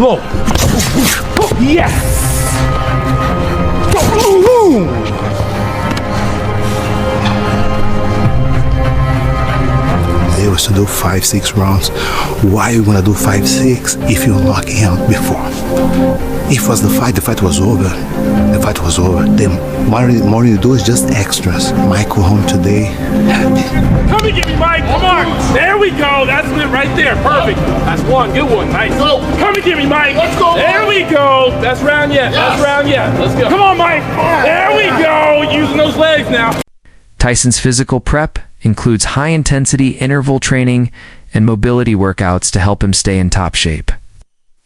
Whoa! Yes! They was to do 5-6 rounds. Why you wanna do 5-6 if you knock him out before? If was the fight was over. The fight was over. Then more you do is just extras. Mike go home today happy. Come and get me, Mike. Come on. There we go. That's it right there. Perfect. That's one. Good one. Nice. Go. Come and get me, Mike. Let's go. There we go. That's round yet. That's round yet. Let's go. Come on, Mike. There we go. Using those legs now. Tyson's physical prep includes high-intensity interval training and mobility workouts to help him stay in top shape.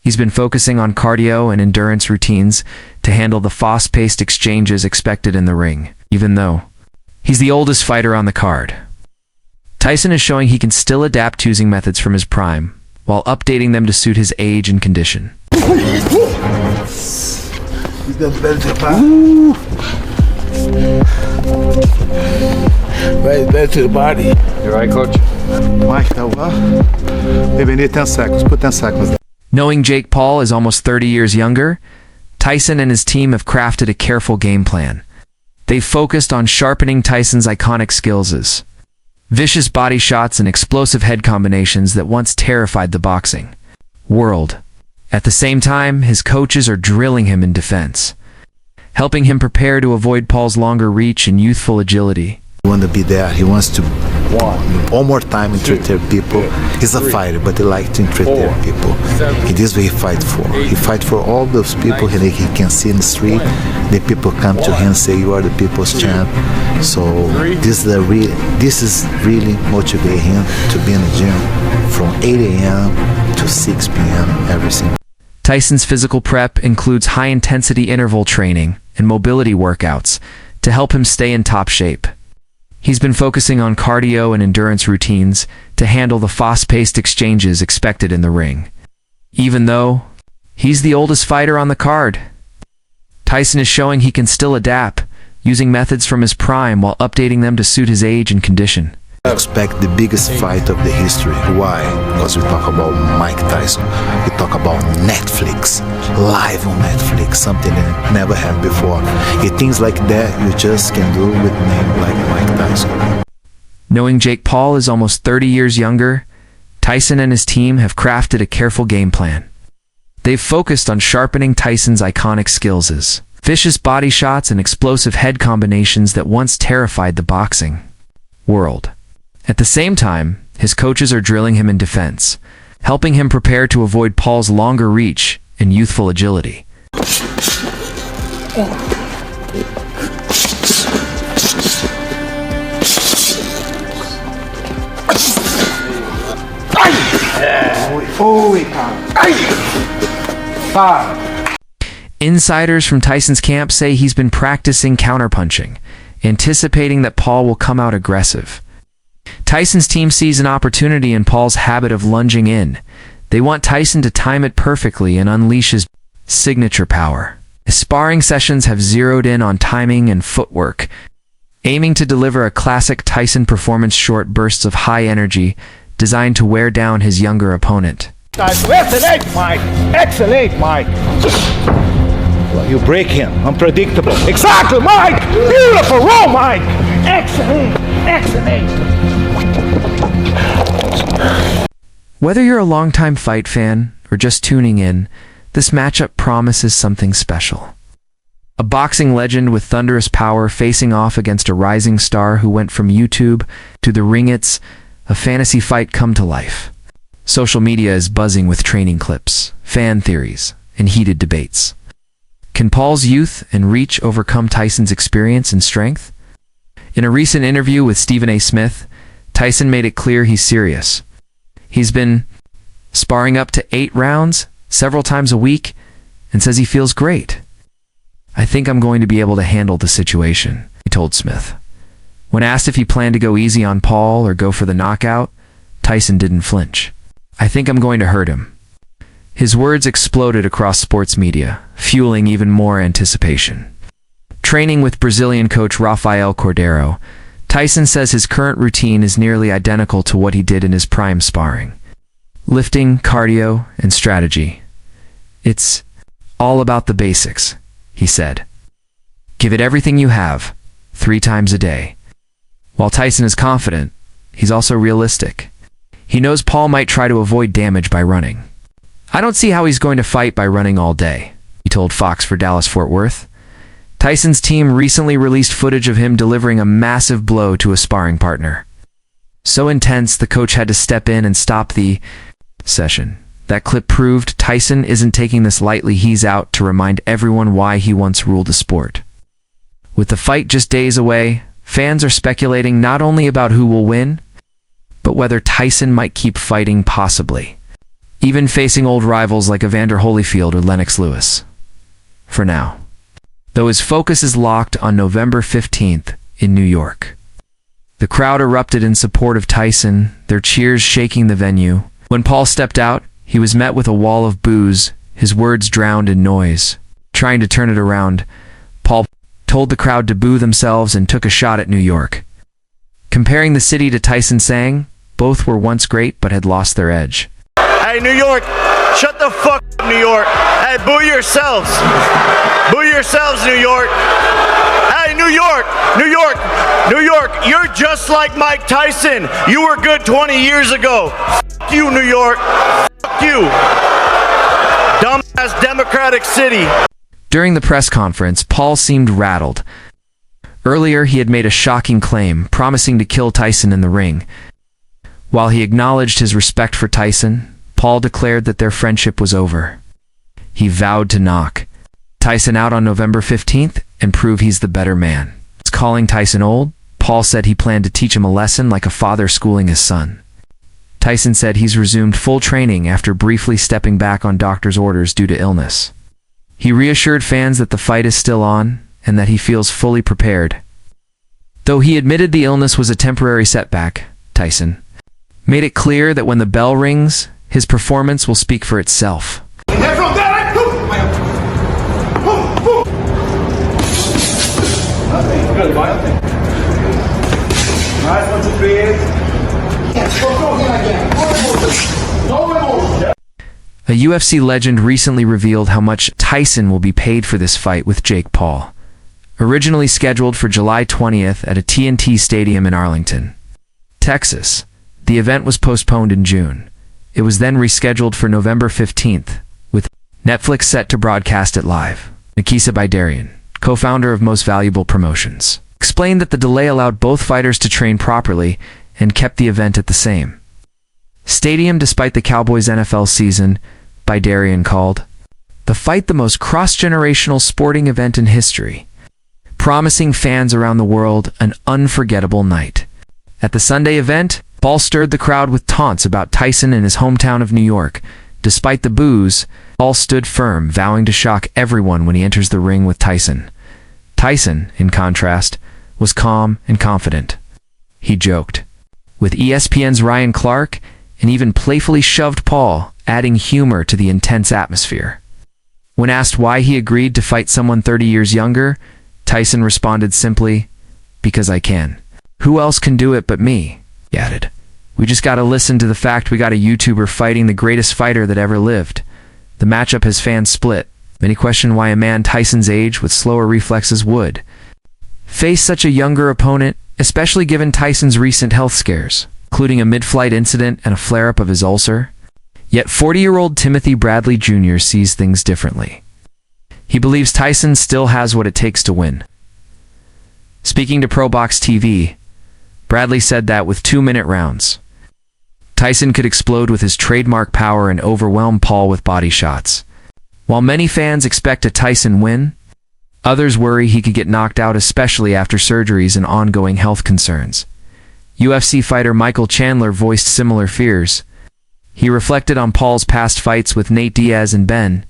He's been focusing on cardio and endurance routines to handle the fast-paced exchanges expected in the ring, even though he's the oldest fighter on the card. Tyson is showing he can still adapt using methods from his prime, while updating them to suit his age and condition. He's got better to the Right, better to the body. You right, coach? Mike, tá well? Maybe need 10 seconds. Put 10 seconds there. Knowing Jake Paul is almost 30 years younger, Tyson and his team have crafted a careful game plan. They've focused on sharpening Tyson's iconic skills, vicious body shots and explosive head combinations that once terrified the boxing world. At the same time, his coaches are drilling him in defense, helping him prepare to avoid Paul's longer reach and youthful agility. He wants to be there. He wants to one more time entertain people. He's a fighter, but he likes to entertain people. It is what he fights for. He fights for all those people he can see in the street. The people come to him and say, "You are the people's champ." So this is really motivating him to be in the gym from 8 a.m. to 6 p.m. every single day. Tyson's physical prep includes high-intensity interval training and mobility workouts to help him stay in top shape. He's been focusing on cardio and endurance routines to handle the fast-paced exchanges expected in the ring. Even though he's the oldest fighter on the card, Tyson is showing he can still adapt, using methods from his prime while updating them to suit his age and condition. I expect the biggest fight of the history. Why? Because we talk about Mike Tyson. We talk about Netflix, live on Netflix, something that never had before. Things like that you just can do with a name like Mike Tyson. Knowing Jake Paul is almost 30 years younger, Tyson and his team have crafted a careful game plan. They've focused on sharpening Tyson's iconic skills, vicious body shots and explosive head combinations that once terrified the boxing world. At the same time, his coaches are drilling him in defense, helping him prepare to avoid Paul's longer reach and youthful agility. Insiders from Tyson's camp say he's been practicing counterpunching, anticipating that Paul will come out aggressive. Tyson's team sees an opportunity in Paul's habit of lunging in. They want Tyson to time it perfectly and unleash his signature power. His sparring sessions have zeroed in on timing and footwork, aiming to deliver a classic Tyson performance, short bursts of high energy designed to wear down his younger opponent. Excellent, Mike. Excellent, Mike. Well, you break him. Unpredictable. Exactly, Mike. Beautiful roll, Mike. Excellent. Excellent. Whether you're a longtime fight fan or just tuning in, this matchup promises something special. A boxing legend with thunderous power facing off against a rising star who went from YouTube to the ring. It's a fantasy fight come to life. Social media is buzzing with training clips, fan theories, and heated debates. Can Paul's youth and reach overcome Tyson's experience and strength? In a recent interview with Stephen A. Smith, Tyson made it clear he's serious. He's been sparring up to 8 rounds several times a week and says he feels great. "I think I'm going to be able to handle the situation," he told Smith. When asked if he planned to go easy on Paul or go for the knockout, Tyson didn't flinch. "I think I'm going to hurt him." His words exploded across sports media, fueling even more anticipation. Training with Brazilian coach Rafael Cordeiro, Tyson says his current routine is nearly identical to what he did in his prime sparring. Lifting, cardio, and strategy. "It's all about the basics," he said. "Give it everything you have, 3 times a day." While Tyson is confident, he's also realistic. He knows Paul might try to avoid damage by running. "I don't see how he's going to fight by running all day," he told Fox for Dallas-Fort Worth. Tyson's team recently released footage of him delivering a massive blow to a sparring partner. So intense, the coach had to step in and stop the session. That clip proved Tyson isn't taking this lightly. He's out to remind everyone why he once ruled the sport. With the fight just days away, fans are speculating not only about who will win, but whether Tyson might keep fighting, possibly even facing old rivals like Evander Holyfield or Lennox Lewis. For now, though, his focus is locked on November 15th in New York. The crowd erupted in support of Tyson, their cheers shaking the venue. When Paul stepped out, he was met with a wall of boos, his words drowned in noise. Trying to turn it around, Paul told the crowd to boo themselves and took a shot at New York. Comparing the city to Tyson, saying, "Both were once great but had lost their edge." Hey, New York, shut the fuck up, New York. Hey, boo yourselves. Boo yourselves, New York. Hey, New York, New York, New York, you're just like Mike Tyson. You were good 20 years ago. Fuck you, New York. Fuck you. Dumbass Democratic City. During the press conference, Paul seemed rattled. Earlier, he had made a shocking claim, promising to kill Tyson in the ring. While he acknowledged his respect for Tyson, Paul declared that their friendship was over. He vowed to knock Tyson out on November 15th and prove he's the better man. Calling Tyson old, Paul said he planned to teach him a lesson like a father schooling his son. Tyson said he's resumed full training after briefly stepping back on doctor's orders due to illness. He reassured fans that the fight is still on and that he feels fully prepared. Though he admitted the illness was a temporary setback, Tyson made it clear that when the bell rings, his performance will speak for itself. A UFC legend recently revealed how much Tyson will be paid for this fight with Jake Paul. Originally scheduled for July 20th at a TNT Stadium in Arlington, Texas, the event was postponed in June. It was then rescheduled for November 15th, with Netflix set to broadcast it live. Nikisa Baidarian, co-founder of Most Valuable Promotions, explained that the delay allowed both fighters to train properly and kept the event at the same stadium despite the Cowboys' NFL season. Baidarian called the fight the most cross-generational sporting event in history, promising fans around the world an unforgettable night. At the Sunday event, Paul stirred the crowd with taunts about Tyson in his hometown of New York. Despite the boos, Paul stood firm, vowing to shock everyone when he enters the ring with Tyson. Tyson, in contrast, was calm and confident. He joked with ESPN's Ryan Clark and even playfully shoved Paul, adding humor to the intense atmosphere. When asked why he agreed to fight someone 30 years younger, Tyson responded simply, "Because I can. Who else can do it but me?" He added, "We just gotta listen to the fact we got a YouTuber fighting the greatest fighter that ever lived." The matchup has fans split. Many question why a man Tyson's age with slower reflexes would face such a younger opponent, especially given Tyson's recent health scares, including a mid-flight incident and a flare-up of his ulcer. Yet 40-year-old Timothy Bradley Jr. sees things differently. He believes Tyson still has what it takes to win. Speaking to ProBox TV, Bradley said that with 2-minute rounds, Tyson could explode with his trademark power and overwhelm Paul with body shots. While many fans expect a Tyson win, others worry he could get knocked out, especially after surgeries and ongoing health concerns. UFC fighter Michael Chandler voiced similar fears. He reflected on Paul's past fights with Nate Diaz and Ben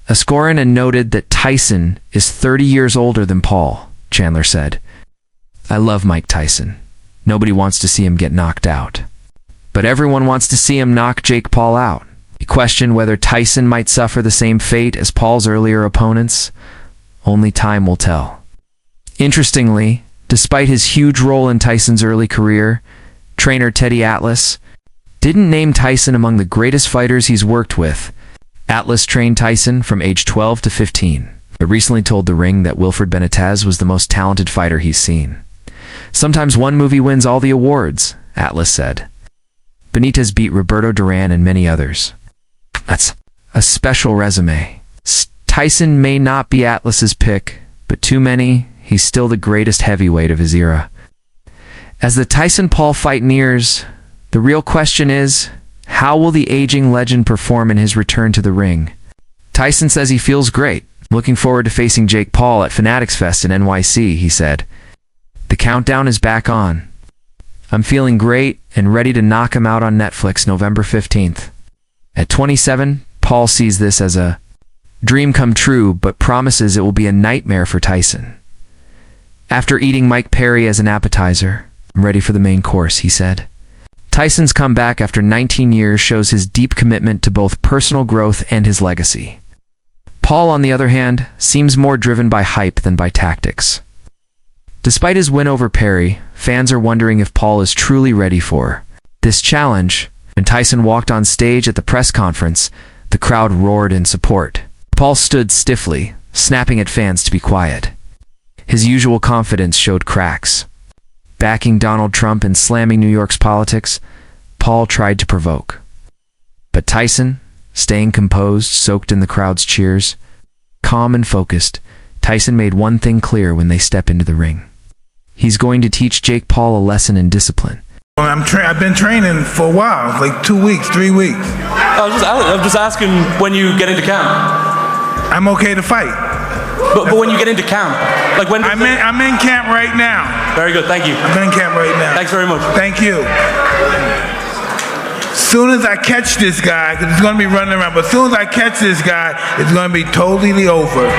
Askren and noted that Tyson is 30 years older than Paul. Chandler said, "I love Mike Tyson. Nobody wants to see him get knocked out. But everyone wants to see him knock Jake Paul out." He questioned whether Tyson might suffer the same fate as Paul's earlier opponents. Only time will tell. Interestingly, despite his huge role in Tyson's early career, trainer Teddy Atlas didn't name Tyson among the greatest fighters he's worked with. Atlas trained Tyson from age 12 to 15, but recently told The Ring that Wilfred Benitez was the most talented fighter he's seen. Sometimes one movie wins all the awards, Atlas said. Benitez beat Roberto Duran and many others. That's a special resume. Tyson may not be Atlas's pick, but too many, he's still the greatest heavyweight of his era. As the Tyson-Paul fight nears, the real question is, how will the aging legend perform in his return to the ring? Tyson says he feels great, looking forward to facing Jake Paul at Fanatics Fest in NYC, he said. The countdown is back on. I'm feeling great and ready to knock him out on Netflix November 15th. At 27, Paul sees this as a dream come true, but promises it will be a nightmare for Tyson. After eating Mike Perry as an appetizer, I'm ready for the main course, he said. Tyson's comeback after 19 years shows his deep commitment to both personal growth and his legacy. Paul, on the other hand, seems more driven by hype than by tactics. Despite his win over Perry, fans are wondering if Paul is truly ready for this challenge. When Tyson walked on stage at the press conference, the crowd roared in support. Paul stood stiffly, snapping at fans to be quiet. His usual confidence showed cracks. Backing Donald Trump and slamming New York's politics, Paul tried to provoke. But Tyson, staying composed, soaked in the crowd's cheers, calm and focused, Tyson made one thing clear when they step into the ring. He's going to teach Jake Paul a lesson in discipline. I've been training for a while, like 2 weeks, 3 weeks. I'm just asking when you get into camp. I'm okay to fight. But when you get into camp, like when? I'm in camp right now. Very good, thank you. I'm in camp right now. Thanks very much. Thank you. As soon as I catch this guy, because he's going to be running around, but as soon as I catch this guy, it's going to be totally over.